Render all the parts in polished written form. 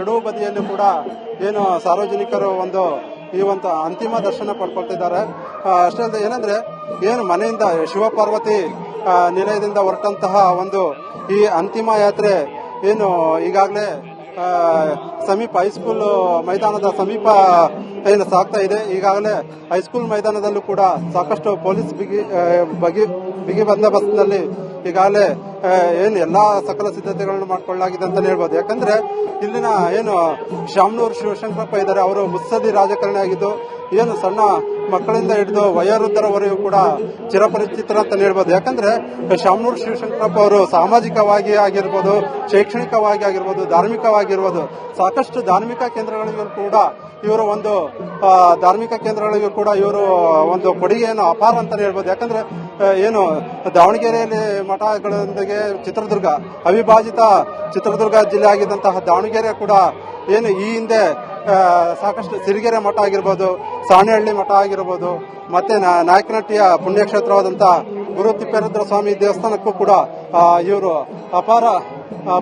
ಎರಡೂ ಬದಿಯಲ್ಲೂ ಕೂಡ ಏನು ಸಾರ್ವಜನಿಕರು ಈ ಒಂದು ಅಂತಿಮ ದರ್ಶನ ಪಡ್ಕೊಳ್ತಿದ್ದಾರೆ. ಅಷ್ಟೇ ಅಲ್ಲದೆ ಏನಂದ್ರೆ ಏನು ಮನೆಯಿಂದ ಶಿವಪಾರ್ವತಿ ನಿಲಯದಿಂದ ಹೊರಟಂತಹ ಈ ಅಂತಿಮ ಯಾತ್ರೆ ಏನು ಈಗಾಗಲೇ ಸಮೀಪ ಹೈಸ್ಕೂಲ್ ಮೈದಾನದ ಸಮೀಪ ಏನು ಸಾಗ್ತಾ ಇದೆ. ಈಗಾಗಲೇ ಹೈಸ್ಕೂಲ್ ಮೈದಾನದಲ್ಲೂ ಕೂಡ ಸಾಕಷ್ಟು ಪೊಲೀಸ್ ಬಿಗಿ ಬಂದೋಬಸ್ತ್ನಲ್ಲಿ ಈಗಾಗಲೇ ಏನು ಎಲ್ಲಾ ಸಕಲ ಸಿದ್ಧತೆಗಳನ್ನು ಮಾಡಿಕೊಳ್ಳಲಾಗಿದೆ ಅಂತಾನೆ ಹೇಳ್ಬೋದು. ಯಾಕಂದ್ರೆ ಇಲ್ಲಿನ ಏನು ಶಾಮನೂರು ಶಿವಶಂಕರಪ್ಪ ಇದ್ದಾರೆ, ಅವರು ಮುತ್ಸದಿ ರಾಜಕಾರಣಿ ಆಗಿದ್ದು ಏನು ಸಣ್ಣ ಮಕ್ಕಳಿಂದ ಹಿಡಿದು ವಯೋವೃದ್ಧರವರೆಗೂ ಕೂಡ ಚಿರಪರಿಚಿತರಂತ ಹೇಳ್ಬೋದು. ಯಾಕಂದ್ರೆ ಶಾಮನೂರು ಶಿವಶಂಕರಪ್ಪ ಅವರು ಸಾಮಾಜಿಕವಾಗಿ ಆಗಿರ್ಬೋದು, ಶೈಕ್ಷಣಿಕವಾಗಿ ಆಗಿರ್ಬೋದು, ಧಾರ್ಮಿಕವಾಗಿರ್ಬೋದು ಸಾಕಷ್ಟು ಧಾರ್ಮಿಕ ಕೇಂದ್ರಗಳಿಗೂ ಕೂಡ ಇವರು ಒಂದು ಕೊಡುಗೆಯನ್ನು ಅಪಾರ ಅಂತಾನೆ ಹೇಳ್ಬೋದು. ಯಾಕಂದ್ರೆ ಏನು ದಾವಣಗೆರೆಯಲ್ಲಿ ಮಠಗಳೊಂದಿಗೆ ಚಿತ್ರದುರ್ಗ ಅವಿಭಾಜಿತ ಚಿತ್ರದುರ್ಗ ಜಿಲ್ಲೆ ಆಗಿದ್ದಂತಹ ದಾವಣಗೆರೆ ಕೂಡ ಏನು ಈ ಹಿಂದೆ ಸಾಕಷ್ಟು ಸಿರಿಗೆರೆ ಮಠ ಆಗಿರ್ಬೋದು, ಸಾಣೆಹಳ್ಳಿ ಮಠ ಆಗಿರ್ಬೋದು, ಮತ್ತೆ ನಾಯಕನಹಟ್ಟಿಯ ಪುಣ್ಯಕ್ಷೇತ್ರವಾದಂತಹ ಗುರು ತಿಪ್ಪೇರುದ್ರ ಸ್ವಾಮಿ ದೇವಸ್ಥಾನಕ್ಕೂ ಕೂಡ ಇವರು ಅಪಾರ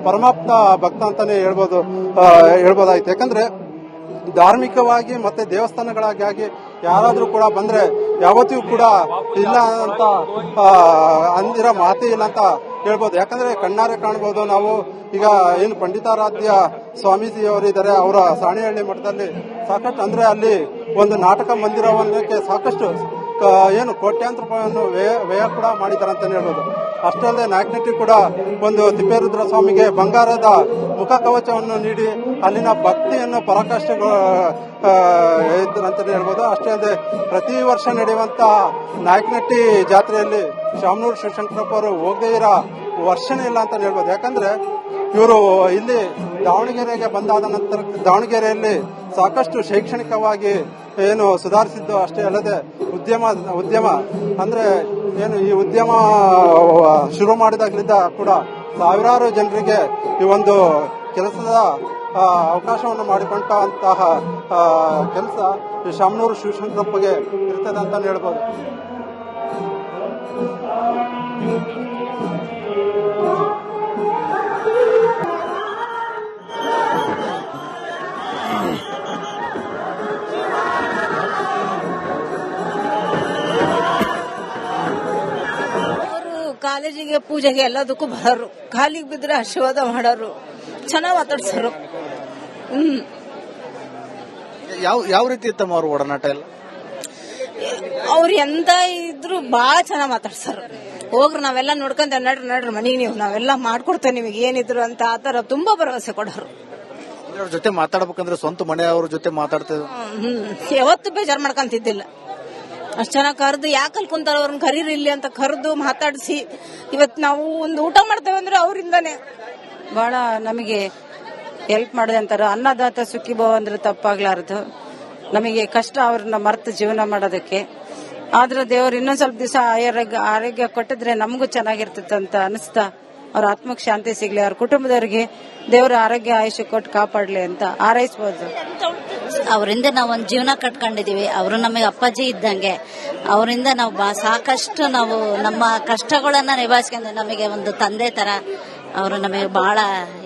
ಪರಮಾಪ್ತ ಭಕ್ತ ಅಂತಾನೆ ಹೇಳ್ಬೋದಾಯ್ತು. ಯಾಕಂದ್ರೆ ಧಾರ್ಮಿಕವಾಗಿ ಮತ್ತೆ ದೇವಸ್ಥಾನಗಳಾಗಿ ಯಾರಾದ್ರೂ ಕೂಡ ಬಂದ್ರೆ ಯಾವತ್ತಿಗೂ ಕೂಡ ಇಲ್ಲ ಅಂತ ಅಂದಿರೋ ಮಾತೇ ಇಲ್ಲ ಅಂತ ಹೇಳ್ಬೋದು. ಯಾಕಂದ್ರೆ ಕಣ್ಣಾರೆ ಕಾಣಬಹುದು ನಾವು. ಈಗ ಏನು ಪಂಡಿತಾರಾಧ್ಯ ಸ್ವಾಮೀಜಿ ಅವರಿದ್ದಾರೆ, ಅವರ ಸಾಣೆಹಳ್ಳಿ ಮಠದಲ್ಲಿ ಸಾಕಷ್ಟು ಅಂದ್ರೆ ಅಲ್ಲಿ ಒಂದು ನಾಟಕ ಮಂದಿರವನ್ನಕ್ಕೆ ಸಾಕಷ್ಟು ಏನು ಕೋಟ್ಯಾಂತರ ರೂಪಾಯಿಯನ್ನು ವ್ಯಯ ಕೂಡ ಮಾಡಿದ್ದಾರೆ ಅಂತ ಹೇಳ್ಬೋದು. ಅಷ್ಟೇ ಅಲ್ಲದೆ ನಾಯಕನಹಟ್ಟಿ ಕೂಡ ಒಂದು ತಿಪ್ಪೇರುದ್ರ ಸ್ವಾಮಿಗೆ ಬಂಗಾರದ ಮುಖ ಕವಚವನ್ನು ನೀಡಿ ಅಲ್ಲಿನ ಭಕ್ತಿಯನ್ನು ಪರಾಕಾಷ್ಠೆ ಅಂತ ಹೇಳ್ಬೋದು. ಅಷ್ಟೇ ಅಲ್ಲದೆ ಪ್ರತಿ ವರ್ಷ ನಡೆಯುವಂತ ನಾಯಕನಹಟ್ಟಿ ಜಾತ್ರೆಯಲ್ಲಿ ಶಾಮನೂರು ಶಿವಶಂಕರಪ್ಪ ಅವರು ಹೋಗದೇ ಇರೋ ವರ್ಷನೇ ಇಲ್ಲ ಅಂತ ಹೇಳ್ಬೋದು. ಯಾಕಂದ್ರೆ ಇವರು ಇಲ್ಲಿ ದಾವಣಗೆರೆಗೆ ಬಂದಾದ ನಂತರ ದಾವಣಗೆರೆಯಲ್ಲಿ ಸಾಕಷ್ಟು ಶೈಕ್ಷಣಿಕವಾಗಿ ಏನು ಸುಧಾರಿಸಿದ್ದು ಅಷ್ಟೇ ಅಲ್ಲದೆ ಉದ್ಯಮ ಅಂದ್ರೆ ಏನು ಈ ಉದ್ಯಮ ಶುರು ಮಾಡಿದಾಗಲಿಂದ ಕೂಡ ಸಾವಿರಾರು ಜನರಿಗೆ ಈ ಒಂದು ಕೆಲಸದ ಅವಕಾಶವನ್ನು ಮಾಡಿಕೊಂಡಂತಹ ಕೆಲಸ ಈ ಶಾಮನೂರು ಶಿವಶಂಕರಪ್ಪಗೆ ಇರ್ತದೆ ಅಂತ ಹೇಳ್ಬೋದು. ಕಾಲೇಜಿಗೆ ಪೂಜೆಗೆ ಎಲ್ಲದಕ್ಕೂ ಬರೋರು, ಕಾಲಿಗೆ ಬಿದ್ರೆ ಆಶೀರ್ವಾದ ಮಾಡೋರು, ಚೆನ್ನಾಗಿ ಮಾತಾಡ್ಸೋರು. ಯಾವ ರೀತಿ ಇತ್ತಮ್ಮ ಅವ್ರ ಒಡನಾಟ ಎಲ್ಲ? ಅವ್ರು ಎಂತ ಇದ್ರು ಬಾಳ ಚೆನ್ನಾಗಿ ಮಾತಾಡ್ಸೋರು. ಹೋಗ್ರಿ ನಾವೆಲ್ಲ ನೋಡ್ಕೊಂತ ನಡ್ರಿ ಮನೆಗೆ, ನೀವು ನಾವೆಲ್ಲ ಮಾಡ್ಕೊಡ್ತೇವೆ ನಿಮಗೆ ಏನಿದ್ರು ಅಂತ ಆತರ ತುಂಬಾ ಭರವಸೆ ಕೊಡೋರು. ಅವ್ರ ಜೊತೆ ಮಾತಾಡ್ಬೇಕಂದ್ರೆ ಸ್ವಂತ ಮನೆಯವ್ರ ಜೊತೆ ಮಾತಾಡ್ತೇವೆ, ಯಾವತ್ತು ಬೇಜಾರ್ ಮಾಡ್ಕೊಂತಿದ್ದಿಲ್ಲ. ಅಷ್ಟ್ ಚೆನ್ನಾಗಿ ಕರೆದು ಯಾಕಲ್ ಕುಂತಾರ ಅವ್ರನ್ನ ಕರೀರಿ ಇಲ್ಲಿ ಅಂತ ಕರೆದು ಮಾತಾಡಿಸಿ ಇವತ್ ನಾವು ಒಂದು ಊಟ ಮಾಡ್ತೇವೆ ಅಂದ್ರೆ ಅವರಿಂದಾನೆ ಬಹಳ ನಮಗೆ ಹೆಲ್ಪ್ ಮಾಡಿದೆ ಅಂತಾರ. ಅನ್ನದಾತ ಸುಖಿ ಭವ ಅಂದ್ರೆ ತಪ್ಪಾಗ್ಲಾರದು. ನಮಗೆ ಕಷ್ಟ ಅವ್ರನ್ನ ಮರ್ತು ಜೀವನ ಮಾಡೋದಕ್ಕೆ. ಆದ್ರೆ ದೇವ್ರು ಇನ್ನೊಂದ್ ಸ್ವಲ್ಪ ದಿವಸ ಆರೋಗ್ಯ ಕೊಟ್ಟಿದ್ರೆ ನಮಗೂ ಚೆನ್ನಾಗಿರ್ತೈತೆ ಅಂತ ಅನಿಸ್ತಾ ಅವ್ರ ಆತ್ಮಕ್ಕೆ ಶಾಂತಿ ಸಿಗ್ಲಿ, ಅವ್ರ ಕುಟುಂಬದವ್ರಿಗೆ ದೇವ್ರ ಆರೋಗ್ಯ ಆಯುಷ್ಯ ಕೊಟ್ಟು ಕಾಪಾಡ್ಲಿ ಅಂತ ಹಾರೈಸಬಹುದು. ಅವರಿಂದ ನಾವು ಒಂದು ಜೀವನ ಕಟ್ಕೊಂಡಿದೀವಿ. ಅವರು ನಮಗೆ ಅಪ್ಪಾಜಿ ಇದ್ದಂಗೆ. ಅವರಿಂದ ನಾವು ಸಾಕಷ್ಟು ನಾವು ನಮ್ಮ ಕಷ್ಟಗಳನ್ನ ನಿಭಾಯಿಸ್ಕೊಂಡು ನಮಗೆ ಒಂದು ತಂದೆ ತರ ಅವರು ನಮಗೆ ಬಹಳ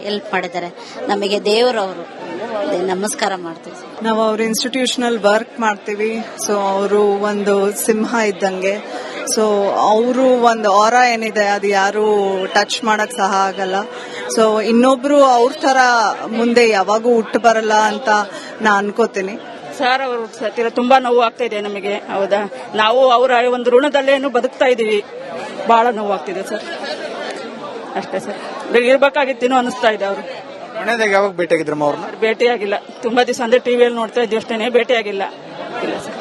ಹೆಲ್ಪ್ ಮಾಡಿದ್ದಾರೆ. ನಮಗೆ ದೇವರು ನಮಸ್ಕಾರ ಮಾಡ್ತೀವಿ. ನಾವು ಅವ್ರ ಇನ್ಸ್ಟಿಟ್ಯೂಷನಲ್ ವರ್ಕ್ ಮಾಡ್ತೀವಿ. ಸೊ ಅವರು ಒಂದು ಸಿಂಹ ಇದ್ದಂಗೆ. ಸೊ ಅವರು ಒಂದು ಆರಾ ಏನಿದೆ ಅದು ಯಾರು ಟಚ್ ಮಾಡಕ್ ಸಹ ಆಗಲ್ಲ. ಸೊ ಇನ್ನೊಬ್ರು ಅವ್ರ ತರ ಮುಂದೆ ಯಾವಾಗೂ ಹುಟ್ಟು ಬರಲ್ಲ ಅಂತ ನಾ ಅನ್ಕೋತೀನಿ. ಸರ್ ಅವರು ಸತ್ತಿರ ತುಂಬಾ ನೋವು ಆಗ್ತಾ ಇದೆ ನಮಗೆ. ಹೌದಾ, ನಾವು ಅವರ ಒಂದು ಋಣದಲ್ಲೇನು ಬದುಕ್ತಾ ಇದೀವಿ. ಬಹಳ ನೋವು ಆಗ್ತಿದೆ ಸರ್. ಅಷ್ಟೇ ಸರ್, ಇರ್ಬೇಕಾಗಿತ್ತೇನೋ ಅನಿಸ್ತಾ ಇದೆ. ಅವರು ಮನೆಯಾಗ ಯಾವಾಗ ಭೇಟಿಯಾಗಿದ್ರಮ್ಮ? ಅವ್ರನ್ನ ಭೇಟಿಯಾಗಿಲ್ಲ, ತುಂಬಾ ದಿವಸ ಅಂದ್ರೆ ಟಿವಿಯಲ್ಲಿ ನೋಡ್ತಾ ಇದ್ವಿ ಅಷ್ಟೇನೆ, ಭೇಟಿಯಾಗಿಲ್ಲ.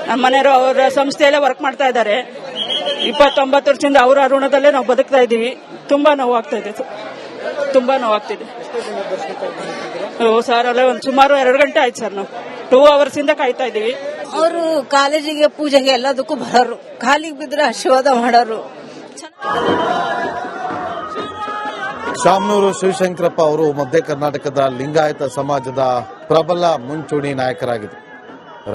ನಮ್ಮ ಮನೆಯವರು ಅವರ ಸಂಸ್ಥೆಯಲ್ಲೇ ವರ್ಕ್ ಮಾಡ್ತಾ ಇದ್ದಾರೆ. 29 ವರ್ಷದಿಂದ ಅವರ ಋಣದಲ್ಲೇ ನಾವು ಬದುಕ್ತಾ ಇದೀವಿ. ತುಂಬಾ ನೋವಾಗ್ತಾ ಇದೆ, ತುಂಬಾ ನೋವಾಗ್ತಿದೆ. ಸರ್ ಅಲ್ಲೇ ಒಂದು ಸುಮಾರು 2 ಗಂಟೆ ಆಯ್ತು ಸರ್. ನಾವು 2 hours ಇಂದ ಕಾಯ್ತಾ ಇದೀವಿ. ಅವರು ಕಾಲೇಜಿಗೆ ಪೂಜೆಗೆ ಎಲ್ಲದಕ್ಕೂ ಬರೋರು, ಕಾಲಿಗೆ ಬಿದ್ರೆ ಆಶೀರ್ವಾದ ಮಾಡೋರು. ಶಾಮನೂರು ಶಿವಶಂಕರಪ್ಪ ಅವರು ಮಧ್ಯ ಕರ್ನಾಟಕದ ಲಿಂಗಾಯತ ಸಮಾಜದ ಪ್ರಬಲ ಮುಂಚೂಣಿ ನಾಯಕರಾಗಿದ್ದರು.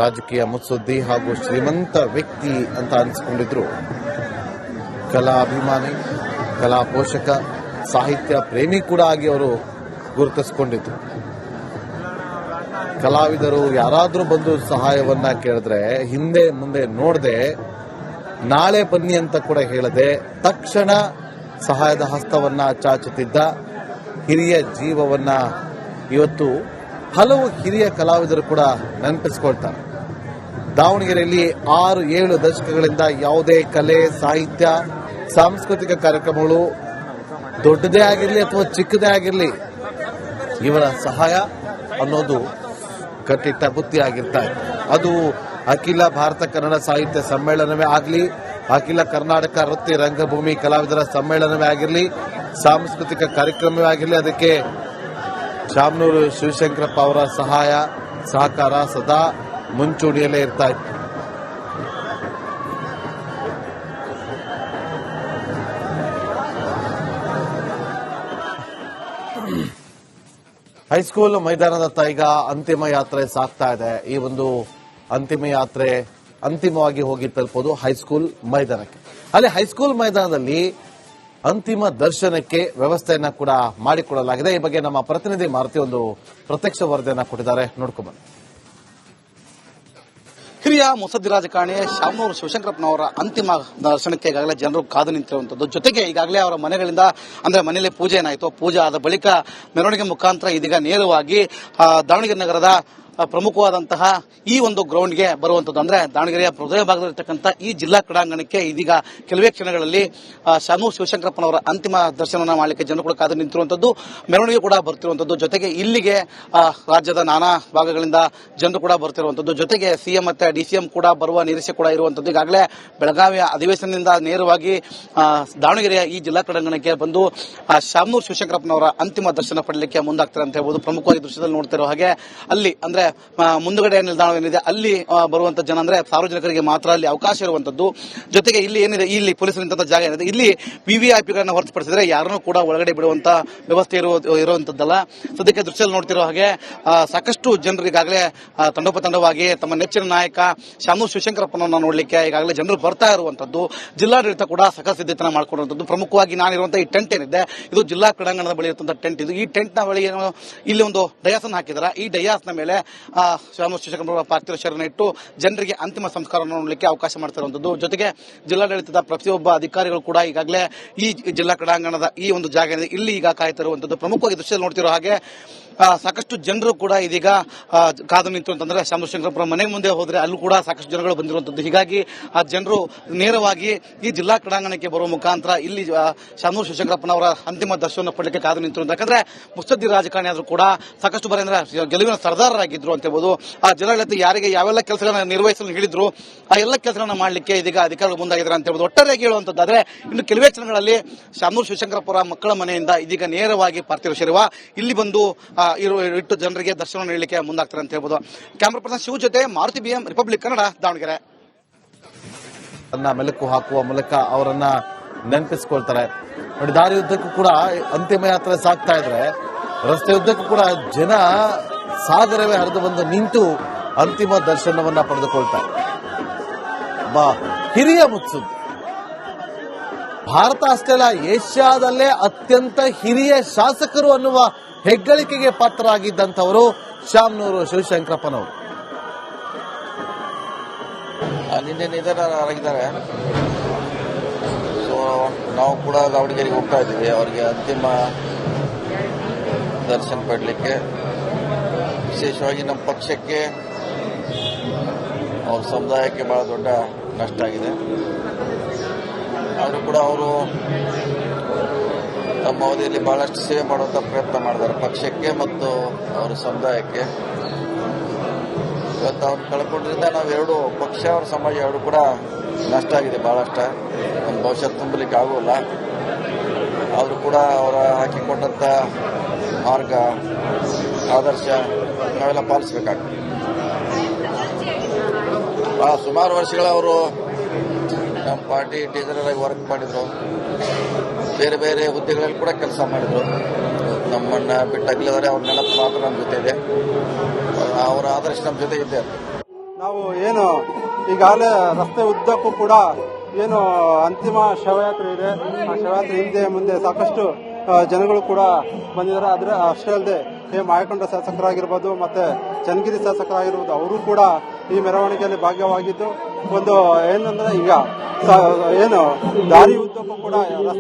ರಾಜಕೀಯ ಮುತ್ಸುದ್ದಿ ಹಾಗೂ ಶ್ರೀಮಂತ ವ್ಯಕ್ತಿ ಅಂತ ಅನಿಸಿಕೊಂಡಿದ್ರು. ಕಲಾ ಅಭಿಮಾನಿ, ಕಲಾ ಪೋಷಕ, ಸಾಹಿತ್ಯ ಪ್ರೇಮಿ ಕೂಡ ಆಗಿ ಅವರು ಗುರುತಿಸಿಕೊಂಡಿದ್ರು. ಕಲಾವಿದರು ಯಾರಾದ್ರೂ ಬಂದು ಸಹಾಯವನ್ನ ಕೇಳಿದ್ರೆ ಹಿಂದೆ ಮುಂದೆ ನೋಡದೆ ನಾಳೆ ಬನ್ನಿ ಅಂತ ಕೂಡ ಹೇಳದೆ ತಕ್ಷಣ ಸಹಾಯದ ಹಸ್ತವನ್ನ ಚಾಚುತ್ತಿದ್ದ ಹಿರಿಯ ಜೀವವನ್ನ ಇವತ್ತು ಹಲವು ಹಿರಿಯ ಕಲಾವಿದರು ಕೂಡ ನೆನಪಿಸಿಕೊಳ್ತಾರೆ. ದಾವಣಗೆರೆಯಲ್ಲಿ 6-7 ದಶಕಗಳಿಂದ ಯಾವುದೇ ಕಲೆ, ಸಾಹಿತ್ಯ, ಸಾಂಸ್ಕೃತಿಕ ಕಾರ್ಯಕ್ರಮಗಳು ದೊಡ್ಡದೇ ಆಗಿರಲಿ ಅಥವಾ ಚಿಕ್ಕದೇ ಆಗಿರಲಿ ಇವರ ಸಹಾಯ ಅನ್ನೋದು ಕಟ್ಟಿಟ್ಟ ಬುತ್ತಿ ಆಗಿರ್ತಾ ಇದೆ. ಅದು ಅಖಿಲ ಭಾರತ ಕನ್ನಡ ಸಾಹಿತ್ಯ ಸಮ್ಮೇಳನವೇ ಆಗಲಿ, ಅಖಿಲ ಕರ್ನಾಟಕ ವೃತ್ತಿ ರಂಗಭೂಮಿ ಕಲಾವಿದರ ಸಮ್ಮೇಳನವೇ ಆಗಿರಲಿ, ಸಾಂಸ್ಕೃತಿಕ ಕಾರ್ಯಕ್ರಮವೇ ಆಗಿರಲಿ, ಅದಕ್ಕೆ ಶಾಮನೂರು ಶಿವಶಂಕರಪ್ಪ ಅವರ ಸಹಾಯ ಸಹಕಾರ ಸದಾ ಮುಂಚೂಣಿಯಲ್ಲೇ ಇರ್ತಾ ಇತ್ತು. ಹೈಸ್ಕೂಲ್ ಮೈದಾನದತ್ತ ಈಗ ಅಂತಿಮ ಯಾತ್ರೆ ಸಾಗ್ತಾ ಇದೆ. ಈ ಒಂದು ಅಂತಿಮ ಯಾತ್ರೆ ಅಂತಿಮವಾಗಿ ಹೋಗಿ ತಲುಪೋದು ಹೈಸ್ಕೂಲ್ ಮೈದಾನಕ್ಕೆ. ಅಲ್ಲಿ ಹೈಸ್ಕೂಲ್ ಮೈದಾನದಲ್ಲಿ ಅಂತಿಮ ದರ್ಶನಕ್ಕೆ ವ್ಯವಸ್ಥೆಯನ್ನ ಕೂಡ ಮಾಡಿಕೊಡಲಾಗಿದೆ. ಈ ಬಗ್ಗೆ ನಮ್ಮ ಪ್ರತಿನಿಧಿ ಮಾರುತಿ ಒಂದು ಪ್ರತ್ಯಕ್ಷ ವರದಿಯನ್ನ ಕೊಟ್ಟಿದ್ದಾರೆ, ನೋಡ್ಕೊಂಡ್ಬನ್ನಿ. ಹಿರಿಯ ಮುತ್ಸದ್ದಿ ರಾಜಕಾರಣಿ ಶಾಮನೂರು ಶಿವಶಂಕರಪ್ಪನವರ ಅಂತಿಮ ದರ್ಶನಕ್ಕೆ ಈಗಾಗಲೇ ಜನರು ಕಾದು ನಿಂತಿರುವಂತದ್ದು. ಜೊತೆಗೆ ಈಗಾಗಲೇ ಅವರ ಮನೆಗಳಿಂದ ಅಂದ್ರೆ ಮನೆಯಲ್ಲಿ ಪೂಜೆ ಏನಾಯಿತು, ಪೂಜೆ ಆದ ಬಳಿಕ ಮೆರವಣಿಗೆ ಮುಖಾಂತರ ಇದೀಗ ನೇರವಾಗಿ ದಾವಣಗೆರೆ ನಗರದ ಪ್ರಮುಖವಾದಂತಹ ಈ ಒಂದು ಗ್ರೌಂಡ್ಗೆ ಬರುವಂತದ್ದು. ಅಂದ್ರೆ ದಾವಣಗೆರೆಯ ಹೃದಯ ಭಾಗದಲ್ಲಿರ್ತಕ್ಕಂಥ ಈ ಜಿಲ್ಲಾ ಕ್ರೀಡಾಂಗಣಕ್ಕೆ ಇದೀಗ ಕೆಲವೇ ಕ್ಷಣಗಳಲ್ಲಿ ಶಾಮನೂರು ಶಿವಶಂಕರಪ್ಪನವರ ಅಂತಿಮ ದರ್ಶನ ಮಾಡಲಿಕ್ಕೆ ಜನರು ಕೂಡ ಕಾದು ನಿಂತಿರುವಂತದ್ದು, ಮೆರವಣಿಗೆ ಕೂಡ ಬರ್ತಿರುವಂತದ್ದು. ಜೊತೆಗೆ ಇಲ್ಲಿಗೆ ರಾಜ್ಯದ ನಾನಾ ಭಾಗಗಳಿಂದ ಜನರು ಕೂಡ ಬರ್ತಿರುವಂತದ್ದು. ಜೊತೆಗೆ ಸಿಎಂ ಮತ್ತೆ ಡಿಸಿಎಂ ಕೂಡ ಬರುವ ನಿರೀಕ್ಷೆ ಕೂಡ ಇರುವಂತದ್ದು. ಈಗಾಗಲೇ ಬೆಳಗಾವಿಯ ಅಧಿವೇಶನದಿಂದ ನೇರವಾಗಿ ದಾವಣಗೆರೆಯ ಈ ಜಿಲ್ಲಾ ಕ್ರೀಡಾಂಗಣಕ್ಕೆ ಬಂದು ಶಾಮನೂರು ಶಿವಶಂಕರಪ್ಪನವರ ಅಂತಿಮ ದರ್ಶನ ಪಡೆಯಲಿಕ್ಕೆ ಮುಂದಾಗ್ತಾರೆ ಅಂತ ಹೇಳ್ಬೋದು. ಪ್ರಮುಖವಾಗಿ ದೃಶ್ಯದಲ್ಲಿ ನೋಡ್ತಿರೋ ಹಾಗೆ ಅಲ್ಲಿ ಅಂದ್ರೆ ಮುಂದುಗಡೆ ನಿಲ್ದಾಣವೇನಿದೆ ಅಲ್ಲಿ ಬರುವಂತ ಜನ ಅಂದ್ರೆ ಸಾರ್ವಜನಿಕರಿಗೆ ಮಾತ್ರ ಅಲ್ಲಿ ಅವಕಾಶ ಇರುವಂತದ್ದು. ಜೊತೆಗೆ ಇಲ್ಲಿ ಏನಿದೆ, ಇಲ್ಲಿ ಪೊಲೀಸ್ ನಿಂತ ಜಾಗ ಏನಿದೆ, ಇಲ್ಲಿ ವಿವಿಐಪಿಗಳನ್ನ ಹೊರತುಪಡಿಸಿದ್ರೆ ಯಾರನ್ನೂ ಕೂಡ ಒಳಗಡೆ ಬಿಡುವಂತ ವ್ಯವಸ್ಥೆ ಇರುವಂತದ್ದಲ್ಲ. ಸದ್ಯಕ್ಕೆ ದೃಶ್ಯದಲ್ಲಿ ನೋಡ್ತಿರೋ ಹಾಗೆ ಸಾಕಷ್ಟು ಜನರು ಈಗಾಗಲೇ ತಂಡೋಪತಂಡವಾಗಿ ತಮ್ಮ ನೆಚ್ಚಿನ ನಾಯಕ ಶಾಮನೂರು ಶಿವಶಂಕರಪ್ಪನನ್ನ ನೋಡ್ಲಿಕ್ಕೆ ಈಗಾಗಲೇ ಜನರು ಬರ್ತಾ ಇರುವಂತದ್ದು. ಜಿಲ್ಲಾಡಳಿತ ಕೂಡ ಸಕಲ ಸಿದ್ಧತೆಯನ್ನು ಮಾಡ್ಕೊಂಡಿರುವಂತದ್ದು. ಪ್ರಮುಖವಾಗಿ ನಾನಿರುವಂತಹ ಈ ಟೆಂಟ್ ಏನಿದೆ ಇದು ಜಿಲ್ಲಾ ಕ್ರೀಡಾಂಗಣದ ಬಳಿ ಇರುವಂತಹ ಟೆಂಟ್. ಇದು ಈ ಟೆಂಟ್ ನ ಬಳಿ ಇಲ್ಲಿ ಒಂದು ಡಯಾಸ್ ಅನ್ನು ಹಾಕಿದ್ದಾರೆ. ಈ ಡಯಾಸ್ ನ ಮೇಲೆ ಶಾಮನೂರು ಶಿವಶಂಕರಪ್ಪನವರ ಪಾರ್ಥಿವ ಶರೀರವನ್ನು ಇಟ್ಟು ಜನರಿಗೆ ಅಂತಿಮ ಸಂಸ್ಕಾರವನ್ನು ನೋಡಲಿಕ್ಕೆ ಅವಕಾಶ ಮಾಡ್ತಿರುವಂತದ್ದು. ಜೊತೆಗೆ ಜಿಲ್ಲಾಡಳಿತದ ಪ್ರತಿಯೊಬ್ಬ ಅಧಿಕಾರಿಗಳು ಕೂಡ ಈಗಾಗಲೇ ಈ ಜಿಲ್ಲಾ ಕ್ರೀಡಾಂಗಣದ ಈ ಒಂದು ಜಾಗ ಏನಿದೆ ಇಲ್ಲಿ ಈಗ ಕಾಯ್ತಿರುವಂತದ್ದು. ಪ್ರಮುಖವಾಗಿ ದೃಶ್ಯದಲ್ಲಿ ನೋಡ್ತಿರೋ ಹಾಗೆ ಸಾಕಷ್ಟು ಜನರು ಕೂಡ ಇದೀಗ ಕಾದು ನಿಂತು ಅಂತಂದ್ರೆ ಶಾಮನೂರು ಶಿವಶಂಕರಪ್ಪನ ಮನೆ ಮುಂದೆ ಹೋದ್ರೆ ಅಲ್ಲೂ ಕೂಡ ಸಾಕಷ್ಟು ಜನಗಳು ಬಂದಿರುವಂತದ್ದು. ಹೀಗಾಗಿ ಆ ಜನರು ನೇರವಾಗಿ ಈ ಜಿಲ್ಲಾ ಕ್ರೀಡಾಂಗಣಕ್ಕೆ ಬರುವ ಮುಖಾಂತರ ಇಲ್ಲಿ ಶಾಮನೂರು ಶಿವಶಂಕರಪ್ಪನವರ ಅಂತಿಮ ದರ್ಶನ ಪಡೆಯಲಿಕ್ಕೆ ಕಾದು ನಿಂತಿರುವಂತ. ಯಾಕಂದ್ರೆ ಮುತ್ಸದ್ದಿ ರಾಜಕಾರಣಿ ಆದ್ರೂ ಕೂಡ ಸಾಕಷ್ಟು ಬಾರಿ ಅಂದ್ರೆ ಗೆಲುವಿನ ಸರ್ದಾರರಾಗಿದ್ರು ಅಂತ ಹೇಳ್ಬೋದು. ಆ ಜಿಲ್ಲಾಡಳಿತ ಯಾರಿಗೆ ಯಾವೆಲ್ಲ ಕೆಲಸಗಳನ್ನ ನಿರ್ವಹಿಸಲು ಹೇಳಿದ್ರು ಆ ಎಲ್ಲ ಕೆಲಸಗಳನ್ನ ಮಾಡಲಿಕ್ಕೆ ಇದೀಗ ಅಧಿಕಾರಿಗಳು ಮುಂದಾಗಿದ್ದಾರೆ ಅಂತ ಹೇಳ್ಬೋದು. ಒಟ್ಟಾರೆಯಾಗಿ ಹೇಳುವಂತದ್ದಾದ್ರೆ ಇನ್ನು ಕೆಲವೇ ಕ್ಷಣಗಳಲ್ಲಿ ಶಾಮನೂರು ಶಿವಶಂಕರಪ್ಪರ ಮಕ್ಕಳ ಮನೆಯಿಂದ ಇದೀಗ ನೇರವಾಗಿ ಪಾರ್ಥಿವ ಶರೀರ ಇಲ್ಲಿ ಬಂದು ಇಟ್ಟು ಜನರಿಗೆ ದರ್ಶನ ನೀಡಲಿಕ್ಕೆ ಮುಂದಾಗ್ತಾರೆ ಅಂತ ಹೇಳ್ಬೋದು. ಕ್ಯಾಮರಾ ಪರ್ಸನ್ ಶಿವ ಜೊತೆ ಮಾರುತಿ BM, ರಿಪಬ್ಲಿಕ್ ಕನ್ನಡ, ದಾವಣಗೆರೆ. ಮೆಲುಕು ಹಾಕುವ ಮೂಲಕ ಅವರನ್ನ ನೆನಪಿಸಿಕೊಳ್ತಾರೆ. ನೋಡಿ, ದಾರಿ ಉದ್ದಕ್ಕೂ ಕೂಡ ಅಂತಿಮ ಯಾತ್ರೆ ಸಾಗ್ತಾ ಇದ್ರೆ ರಸ್ತೆ ಉದ್ದಕ್ಕೂ ಕೂಡ ಜನ ಸಾಗರವೇ ಹರಿದು ಬಂದು ನಿಂತು ಅಂತಿಮ ದರ್ಶನವನ್ನ ಪಡೆದುಕೊಳ್ತಾರೆ. ಹಿರಿಯ ಮುತ್ಸದ್ದಿ, ಭಾರತ ಅಷ್ಟೇ ಅಲ್ಲ ಏಷ್ಯಾದಲ್ಲೇ ಅತ್ಯಂತ ಹಿರಿಯ ಶಾಸಕರು ಅನ್ನುವ ಹೆಗ್ಗಳಿಕೆಗೆ ಪಾತ್ರರಾಗಿದ್ದಂಥವರು ಶಾಮನೂರು ಶಿವಶಂಕರಪ್ಪನವರು. ನಿನ್ನೆ ನಿಧನರಾಗಿದ್ದಾರೆ. ಸೊ ನಾವು ಕೂಡ ದಾವಣಗೆರೆಗೆ ಹೋಗ್ತಾ ಇದ್ದೀವಿ ಅವರಿಗೆ ಅಂತಿಮ ದರ್ಶನ ಪಡಲಿಕ್ಕೆ. ವಿಶೇಷವಾಗಿ ನಮ್ಮ ಪಕ್ಷಕ್ಕೆ, ಅವ್ರ ಸಮುದಾಯಕ್ಕೆ ಬಹಳ ದೊಡ್ಡ ನಷ್ಟ ಆಗಿದೆ. ಆದರೂ ಕೂಡ ಅವರು ತಮ್ಮ ಅವಧಿಯಲ್ಲಿ ಬಹಳಷ್ಟು ಸೇವೆ ಮಾಡುವಂಥ ಪ್ರಯತ್ನ ಮಾಡಿದ್ದಾರೆ ಪಕ್ಷಕ್ಕೆ ಮತ್ತು ಅವರ ಸಮುದಾಯಕ್ಕೆ. ಇವತ್ತು ಅವ್ರು ಕಳ್ಕೊಂಡ್ರಿಂದ ನಾವೆರಡು ಪಕ್ಷ ಅವ್ರ ಸಮಾಜ ಎರಡು ಕೂಡ ನಷ್ಟ ಆಗಿದೆ ಬಹಳಷ್ಟು. ನಮ್ಮ ಭವಿಷ್ಯ ತುಂಬಲಿಕ್ಕೆ ಆಗೋಲ್ಲ. ಅವರು ಕೂಡ ಅವರ ಹಾಕಿಕೊಟ್ಟಂಥ ಮಾರ್ಗ, ಆದರ್ಶ ನಾವೆಲ್ಲ ಪಾಲಿಸಬೇಕಾಗ್ತದೆ. ಸುಮಾರು ವರ್ಷಗಳ ಅವರು ನಮ್ಮ ಪಾರ್ಟಿ ಟೀಚರ್ ಆಗಿ ವರ್ಕ್ ಮಾಡಿದ್ರು. ಬೇರೆ ಬೇರೆ ಹುದ್ದೆಗಳಲ್ಲಿ ಕೂಡ ಕೆಲಸ ಮಾಡಿದ್ರು. ನಮ್ಮನ್ನ ಬಿಟ್ಟಾಗಲಿದ್ದಾರೆ. ಅವ್ರ ನೆನಪು ಮಾತ್ರ ನಮ್ಮ ಜೊತೆ ಇದೆ. ಅವರ ಆದರ್ಶ ನಮ್ಮ ಜೊತೆ ಇದೆ. ನಾವು ಏನು ಈಗಾಗಲೇ ರಸ್ತೆ ಉದ್ದಕ್ಕೂ ಕೂಡ ಏನು ಅಂತಿಮ ಶವಯಾತ್ರೆ ಇದೆ, ಆ ಶವಯಾತ್ರೆ ಹಿಂದೆ ಮುಂದೆ ಸಾಕಷ್ಟು ಜನಗಳು ಕೂಡ ಬಂದಿದ್ದಾರೆ. ಅಷ್ಟೇ ಅಲ್ಲದೆ ಮಾಯಕೊಂಡ ಶಾಸಕರಾಗಿರ್ಬೋದು ಮತ್ತೆ ಚನ್ನಗಿರಿ ಶಾಸಕರಾಗಿರ್ಬೋದು ಅವರು ಕೂಡ ಈ ಮೆರವಣಿಗೆಯಲ್ಲಿ ಭಾಗವಾಗಿದ್ದು ಒಂದು ಏನಂದ್ರೆ ಈಗ ಏನು ದಾರಿ ಉದ್ದಕ್ಕೂ ಕೂಡ ರಸ್ತೆ